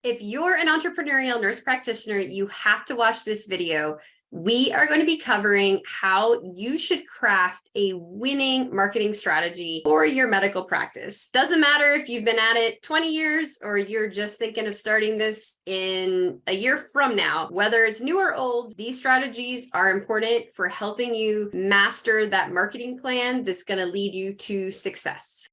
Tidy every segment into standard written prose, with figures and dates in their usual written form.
If you're an entrepreneurial nurse practitioner, you have to watch this video. We are going to be covering how you should craft a winning marketing strategy for your medical practice. Doesn't matter if you've been at it 20 years or you're just thinking of starting this in a year from now. Whether it's new or old, these strategies are important for helping you master that marketing plan that's going to lead you to success.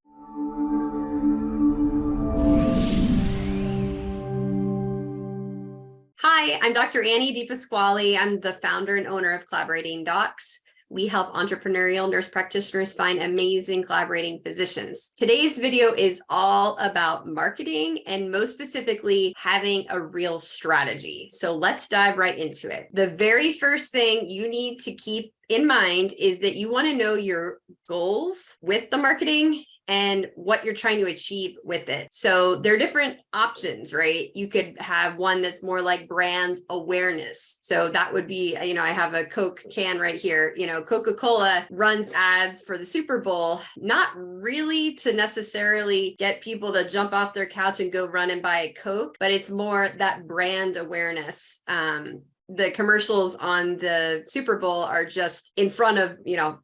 Hi, I'm Dr. Annie DePasquale. I'm the founder and owner of Collaborating Docs. We help entrepreneurial nurse practitioners find amazing collaborating physicians. Today's video is all about marketing and most specifically having a real strategy. So let's dive right into it. The very first thing you need to keep in mind is that you want to know your goals with the marketing and what you're trying to achieve with it. So there are different options, right? You could have one that's more like brand awareness. So that would be, I have a Coke can right here. Coca-Cola runs ads for the Super Bowl, not really to necessarily get people to jump off their couch and go run and buy a Coke, but it's more that brand awareness. The commercials on the Super Bowl are just in front of,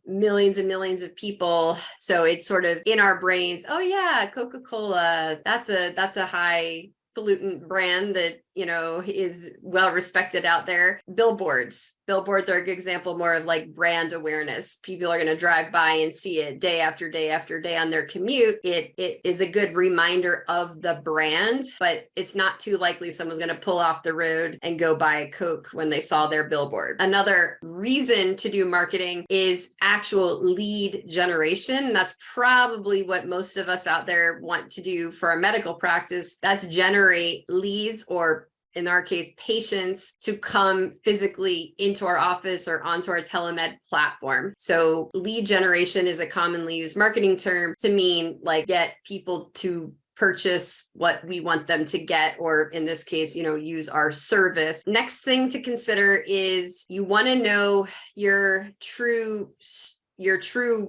millions and millions of people. So it's sort of in our brains. Oh yeah, Coca-Cola, that's a highfalutin brand that, is well respected out there. Billboards are a good example, more of like brand awareness. People are going to drive by and see it day after day after day on their commute. It is a good reminder of the brand, but it's not too likely someone's going to pull off the road and go buy a Coke when they saw their billboard. Another reason to do marketing is actual lead generation. That's probably what most of us out there want to do for a medical practice. That's generate leads, or in our case, patients, to come physically into our office or onto our telemed platform. So lead generation is a commonly used marketing term to mean like get people to purchase what we want them to get, or in this case, use our service. Next thing to consider is you want to know your true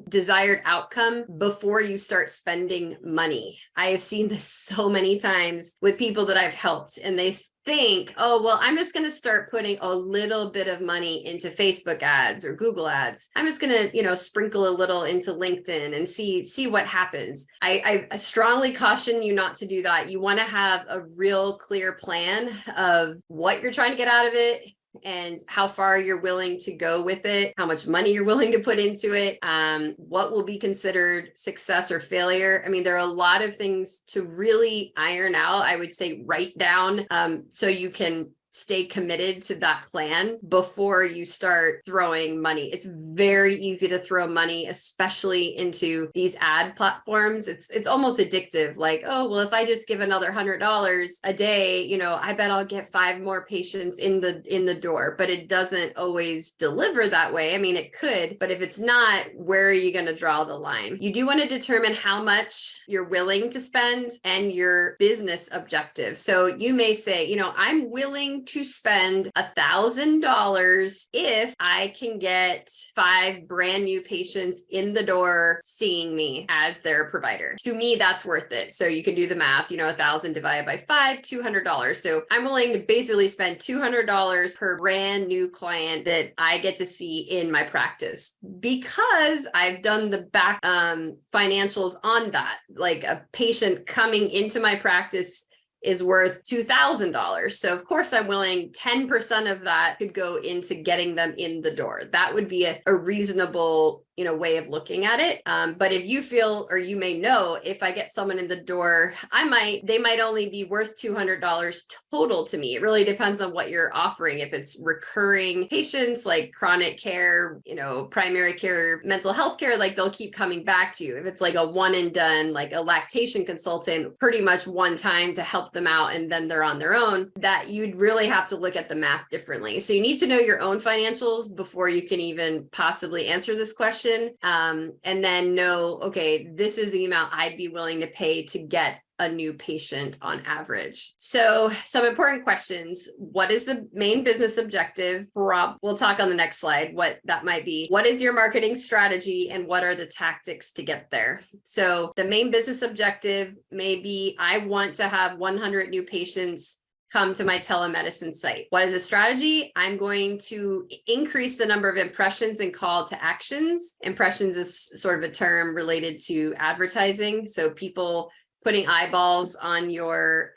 desired outcome before you start spending money. I have seen this so many times with people that I've helped, and they think, oh, well, I'm just going to start putting a little bit of money into Facebook ads or Google ads. I'm just going to, sprinkle a little into LinkedIn and see what happens. I strongly caution you not to do that. You want to have a real clear plan of what you're trying to get out of it and how far you're willing to go with it, how much money you're willing to put into it, what will be considered success or failure. I mean, there are a lot of things to really iron out. I would say write down so you can stay committed to that plan before you start throwing money. It's very easy to throw money, especially into these ad platforms. It's almost addictive. Like, oh, well, if I just give another $100 a day, I bet I'll get 5 more patients in the door. But it doesn't always deliver that way. I mean, it could, but if it's not, where are you going to draw the line? You do want to determine how much you're willing to spend and your business objective. So you may say, I'm willing to spend $1,000 if I can get 5 brand new patients in the door seeing me as their provider. To me, that's worth it. So you can do the math, 1,000 divided by 5, $200. So I'm willing to basically spend $200 per brand new client that I get to see in my practice, because I've done the back financials on that. Like a patient coming into my practice is worth $2,000. So of course I'm willing 10% of that could go into getting them in the door. That would be a reasonable way of looking at it. But if you feel, or you may know, if I get someone in the door, they might only be worth $200 total to me. It really depends on what you're offering. If it's recurring patients, like chronic care, primary care, mental health care, like they'll keep coming back to you. If it's like a one and done, like a lactation consultant, pretty much one time to help them out and then they're on their own, that you'd really have to look at the math differently. So you need to know your own financials before you can even possibly answer this question. And then know, okay, this is the amount I'd be willing to pay to get a new patient on average. So some important questions. What is the main business objective? We'll talk on the next slide what that might be. What is your marketing strategy and what are the tactics to get there? So the main business objective may be, I want to have 100 new patients come to my telemedicine site. What is the strategy? I'm going to increase the number of impressions and call to actions. Impressions is sort of a term related to advertising. So people putting eyeballs on your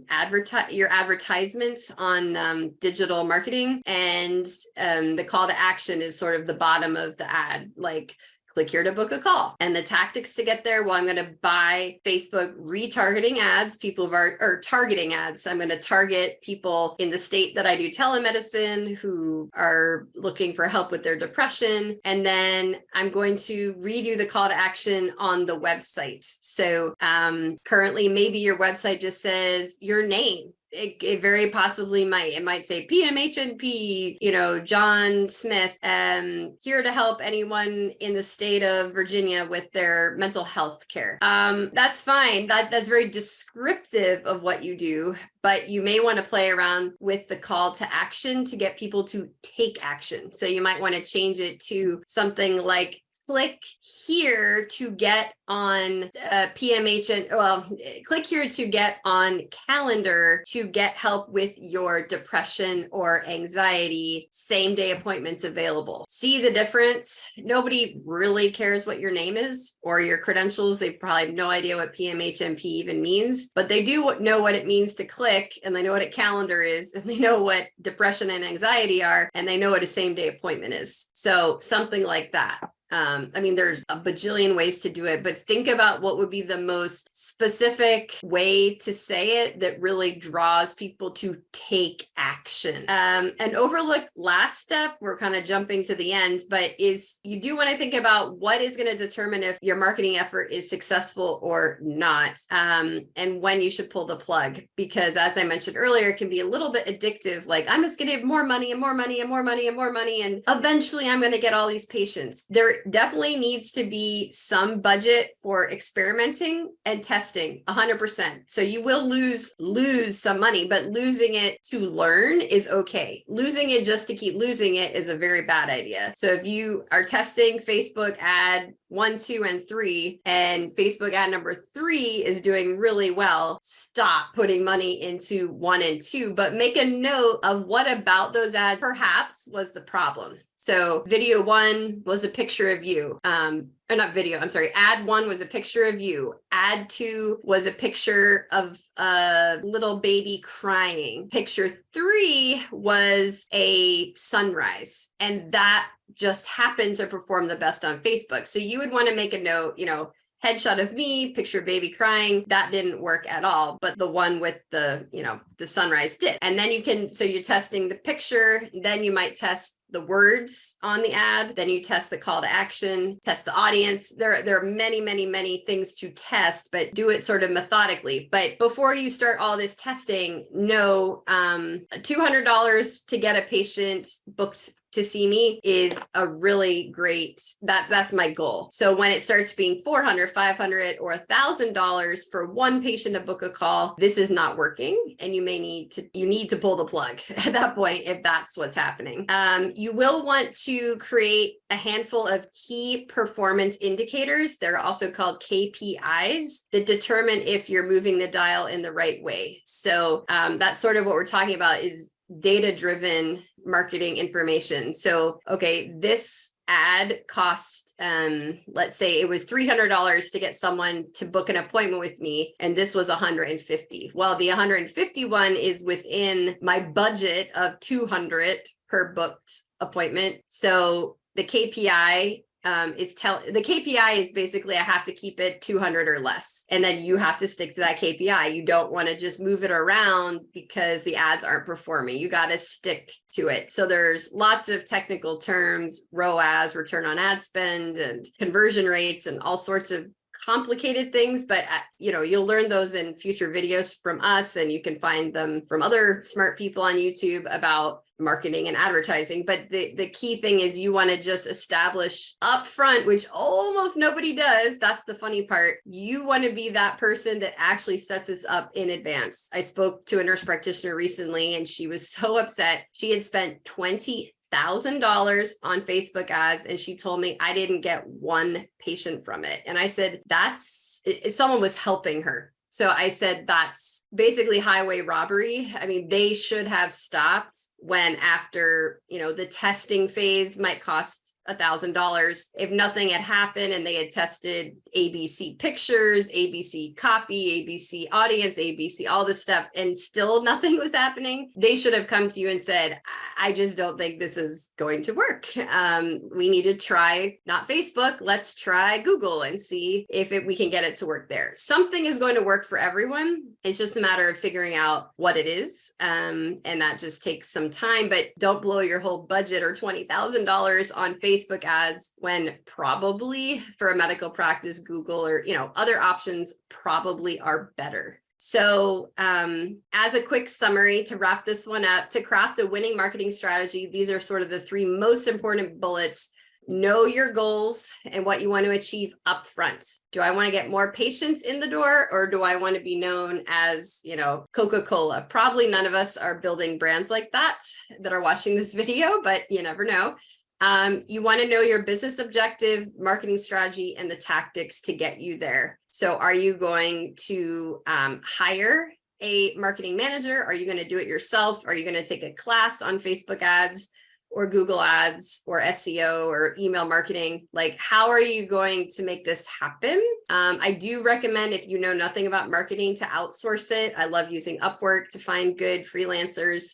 advertisements on digital marketing, and the call to action is sort of the bottom of the ad, like click here to book a call. And the tactics to get there, well, I'm going to buy Facebook retargeting ads, or targeting ads. I'm going to target people in the state that I do telemedicine who are looking for help with their depression. And then I'm going to redo the call to action on the website. So currently, maybe your website just says your name. It very possibly might say PMHNP, John Smith, here to help anyone in the state of Virginia with their mental health care. That's fine. That's very descriptive of what you do, but you may want to play around with the call to action to get people to take action. So you might want to change it to something like, click here to get on click here to get on calendar to get help with your depression or anxiety, same day appointments available. See the difference? Nobody really cares what your name is or your credentials. They probably have no idea what PMHNP even means, but they do know what it means to click, and they know what a calendar is, and they know what depression and anxiety are, and they know what a same day appointment is. So something like that. There's a bajillion ways to do it, but think about what would be the most specific way to say it that really draws people to take action. An overlooked last step, we're kind of jumping to the end, but is you do want to think about what is going to determine if your marketing effort is successful or not, and when you should pull the plug, because as I mentioned earlier, it can be a little bit addictive. Like, I'm just going to have more money and more money and more money and more money, and eventually I'm going to get all these patients. There definitely needs to be some budget for experimenting and testing, 100%. So you will lose some money, but losing it to learn is okay. Losing it just to keep losing it is a very bad idea. So if you are testing Facebook ad 1, 2, and 3, and Facebook ad number 3 is doing really well, stop putting money into 1 and 2, but make a note of what about those ads perhaps was the problem. So video 1 was a picture of you. Ad 1 was a picture of you. Ad 2 was a picture of a little baby crying. Picture 3 was a sunrise. And that just happened to perform the best on Facebook. So you would want to make a note, headshot of me, picture of baby crying, that didn't work at all. But the one with the sunrise did. And then you're testing the picture, then you might test the words on the ad, then you test the call to action, test the audience. There are many, many, many things to test, but do it sort of methodically. But before you start all this testing, know $200 to get a patient booked to see me is a really great, that's my goal. So when it starts being $400, $500, or $1,000 for one patient to book a call, this is not working, and you need to pull the plug at that point if that's what's happening. You will want to create a handful of key performance indicators. They're also called KPIs that determine if you're moving the dial in the right way. So that's sort of what we're talking about, is data-driven marketing information. So, okay, this ad cost, let's say it was $300 to get someone to book an appointment with me, and this was $150. Well, the $150 one is within my budget of $200 per booked appointment. So the KPI the KPI is basically, I have to keep it 200 or less. And then you have to stick to that KPI. You don't want to just move it around because the ads aren't performing. You got to stick to it. So there's lots of technical terms, ROAS, return on ad spend, and conversion rates, and all sorts of complicated things, but you'll learn those in future videos from us, and you can find them from other smart people on YouTube about marketing and advertising. But the key thing is you want to just establish upfront, which almost nobody does. That's the funny part. You want to be that person that actually sets this up in advance. I spoke to a nurse practitioner recently, and she was so upset. She had spent $20,000 on Facebook ads, and she told me, I didn't get one patient from it. And I said, someone was helping her. So I said, that's basically highway robbery. I mean, they should have stopped when after, the testing phase might cost $1,000. If nothing had happened and they had tested ABC pictures, ABC copy, ABC audience, ABC, all this stuff, and still nothing was happening, they should have come to you and said, I just don't think this is going to work. We need to try not Facebook, let's try Google and see if we can get it to work there. Something is going to work for everyone. It's just a matter of figuring out what it is. And that just takes some time, but don't blow your whole budget or $20,000 on Facebook ads when probably for a medical practice, Google or, other options probably are better. So as a quick summary to wrap this one up, to craft a winning marketing strategy, these are sort of the three most important bullets. Know your goals and what you want to achieve upfront. Do I want to get more patients in the door, or do I want to be known as, Coca-Cola? Probably none of us are building brands like that are watching this video, but you never know. You want to know your business objective, marketing strategy, and the tactics to get you there. So are you going to hire a marketing manager? Are you going to do it yourself? Are you going to take a class on Facebook ads or Google ads or SEO or email marketing? Like, how are you going to make this happen? I do recommend, if you know nothing about marketing, to outsource it. I love using Upwork to find good freelancers.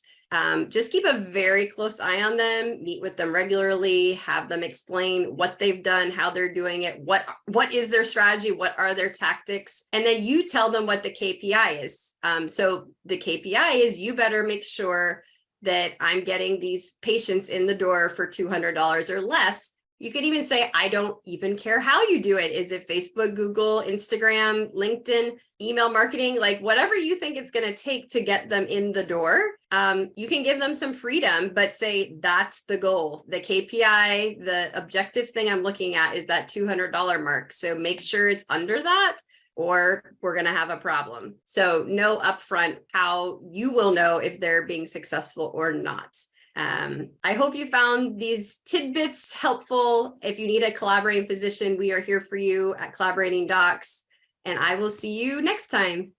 Just keep a very close eye on them, meet with them regularly, have them explain what they've done, how they're doing it, what is their strategy, what are their tactics, and then you tell them what the KPI is. So the KPI is, you better make sure that I'm getting these patients in the door for $200 or less. You could even say, I don't even care how you do it. Is it Facebook, Google, Instagram, LinkedIn, email marketing, like whatever you think it's going to take to get them in the door? You can give them some freedom, but say that's the goal. The KPI, the objective thing I'm looking at is that $200 mark. So make sure it's under that, or we're going to have a problem. So know upfront how you will know if they're being successful or not. I hope you found these tidbits helpful. If you need a collaborating physician, we are here for you at Collaborating Docs, and I will see you next time.